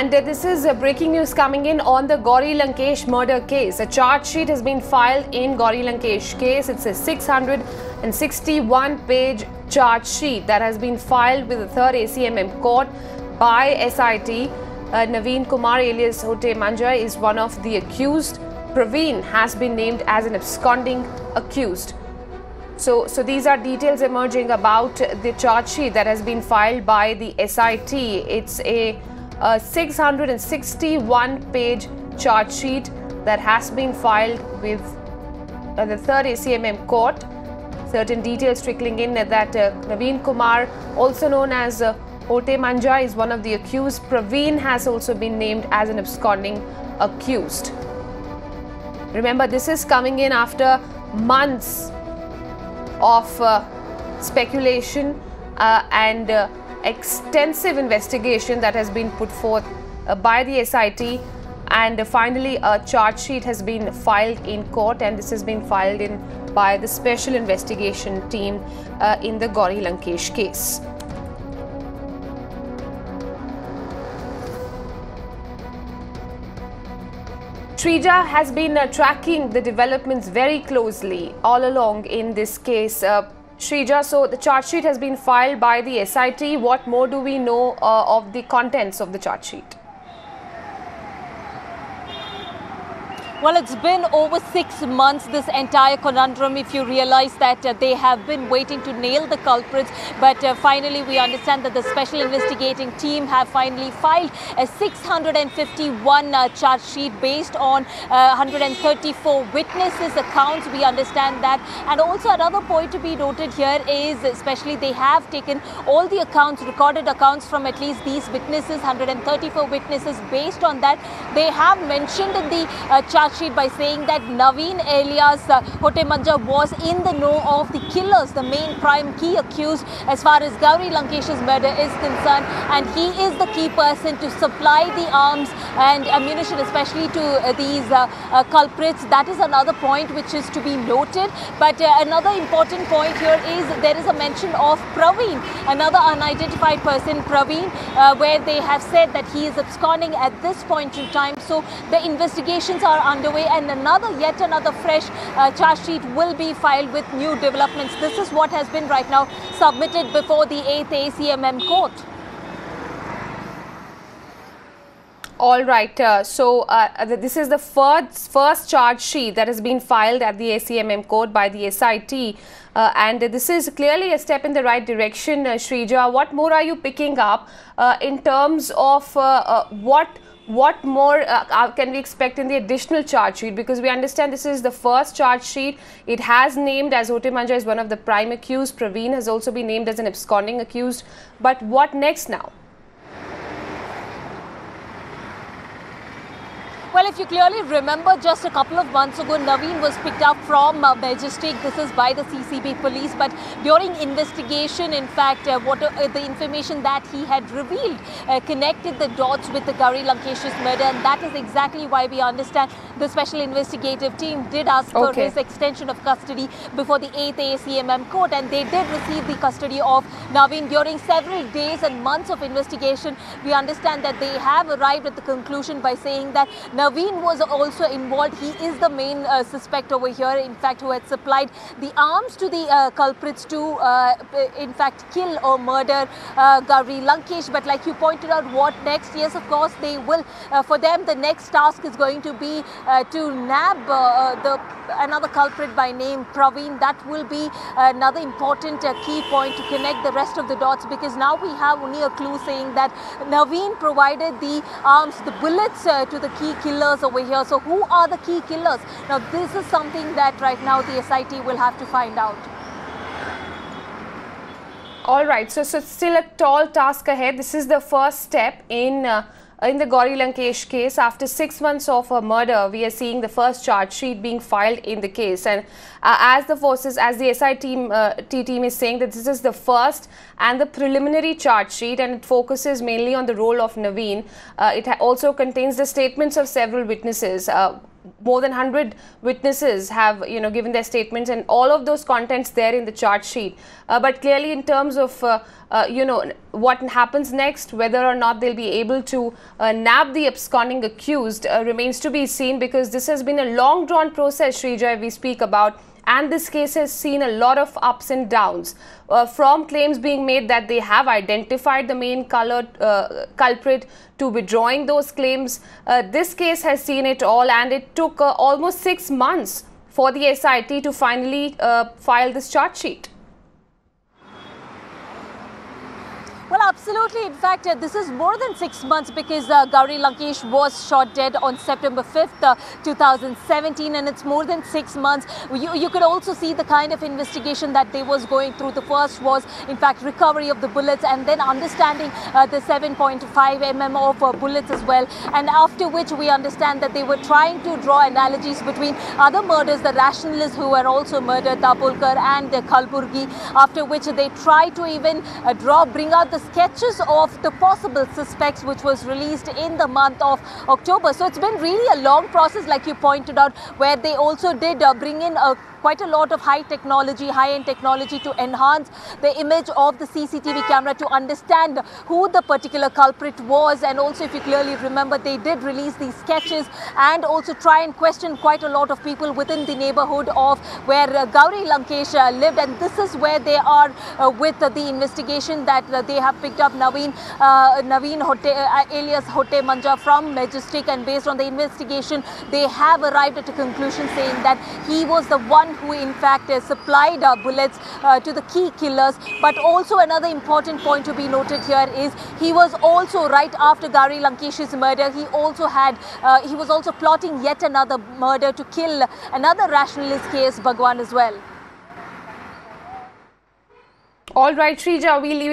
And this is breaking news coming in on the Gauri Lankesh murder case. A charge sheet has been filed in Gauri Lankesh case. It's a 661-page charge sheet that has been filed with the 3rd ACMM court by SIT. Naveen Kumar alias Hote Manja is one of the accused. Praveen has been named as an absconding accused. So these are details emerging about the charge sheet that has been filed by the SIT. It's a 661-page charge sheet that has been filed with the 3rd ACMM court. Certain details trickling in that Naveen Kumar, also known as Hote Manja, is one of the accused. Praveen has also been named as an absconding accused. Remember, this is coming in after months of speculation and extensive investigation that has been put forth by the SIT, and finally a charge sheet has been filed in court, and this has been filed in by the special investigation team in the Gauri Lankesh case. Shrija has been tracking the developments very closely all along in this case. Shrija, so the charge sheet has been filed by the SIT. What more do we know of the contents of the charge sheet? Well, it's been over 6 months, this entire conundrum, if you realize that they have been waiting to nail the culprits. But finally, we understand that the special investigating team have finally filed a 651 charge sheet based on 134 witnesses' accounts. We understand that. And also another point to be noted here is, especially they have taken all the accounts, recorded accounts from at least these witnesses, 134 witnesses. Based on that, they have mentioned in the charge sheet by saying that Naveen alias Hote Manja was in the know of the killers, the main prime key accused as far as Gauri Lankesh's murder is concerned, and he is the key person to supply the arms and ammunition, especially to these culprits. That is another point which is to be noted. But another important point here is there is a mention of Praveen, another unidentified person, Praveen, where they have said that he is absconding at this point in time. So the investigations are underway, and yet another fresh charge sheet will be filed with new developments. This is what has been right now submitted before the 8th ACMM court. All right, this is the first charge sheet that has been filed at the ACMM court by the SIT, and this is clearly a step in the right direction. Shrija, what more are you picking up in terms of what more can we expect in the additional charge sheet? Because we understand this is the first charge sheet. It has named as Hote Manja as one of the prime accused. Praveen has also been named as an absconding accused. But what next now? Well, if you clearly remember, just a couple of months ago, Naveen was picked up from Majestic. This is by the CCB police. But during investigation, in fact, the information that he had revealed connected the dots with the Gauri Lankesh's murder. And that is exactly why we understand the special investigative team did ask for his extension of custody before the 8th ACMM court. And they did receive the custody of Naveen during several days and months of investigation. We understand that they have arrived at the conclusion by saying that Naveen was also involved. He is the main suspect over here, in fact, who had supplied the arms to the culprits to, in fact, kill or murder Gauri Lankesh. But like you pointed out, what next? Yes, of course, they will. For them, the next task is going to be to nab another culprit by name Praveen. That will be another important key point to connect the rest of the dots, because now we have only a clue saying that Naveen provided the arms, the bullets to the key killers over here. So who are the key killers? Now this is something that right now the SIT will have to find out. All right, so still a tall task ahead. This is the first step in the Gauri Lankesh case. After 6 months of a murder, we are seeing the first charge sheet being filed in the case, and as the SIT team is saying that this is the first and the preliminary charge sheet, and it focuses mainly on the role of Naveen. It also contains the statements of several witnesses. More than 100 witnesses have given their statements, and all of those contents there in the charge sheet. But clearly, in terms of what happens next, whether or not they'll be able to nab the absconding accused remains to be seen, because this has been a long drawn process, Shrija, we speak about. And this case has seen a lot of ups and downs, from claims being made that they have identified the main culprit, to withdrawing those claims. This case has seen it all, and it took almost 6 months for the SIT to finally file this charge sheet. Well, absolutely. In fact, this is more than 6 months, because Gauri Lankesh was shot dead on September 5th, 2017, and it's more ton 6 months. You could also see the kind of investigation that they was going through. The first was, in fact, recovery of the bullets, and then understanding the 7.5 mm of bullets as well. And after which we understand that they were trying to draw analogies between other murders, the rationalists who were also murdered, Tapolkar and Kalburgi, after which they tried to even bring out the sketches of the possible suspects, which was released in the month of October. So it's been really a long process, like you pointed out, where they also did bring in quite a lot of high-end technology to enhance the image of the CCTV camera, to understand who the particular culprit was. And also, if you clearly remember, they did release these sketches and also try and question quite a lot of people within the neighborhood of where Gauri Lankesh lived. And this is where they are with the investigation, that they have picked up Naveen alias Hotte Manja from Majestic, and based on the investigation, they have arrived at a conclusion saying that he was the one who in fact supplied bullets to the key killers. But also another important point to be noted here is he was also, right after Gauri Lankesh's murder, he was also plotting yet another murder to kill another rationalist case, Bhagwan, as well. All right, Shrija, we leave it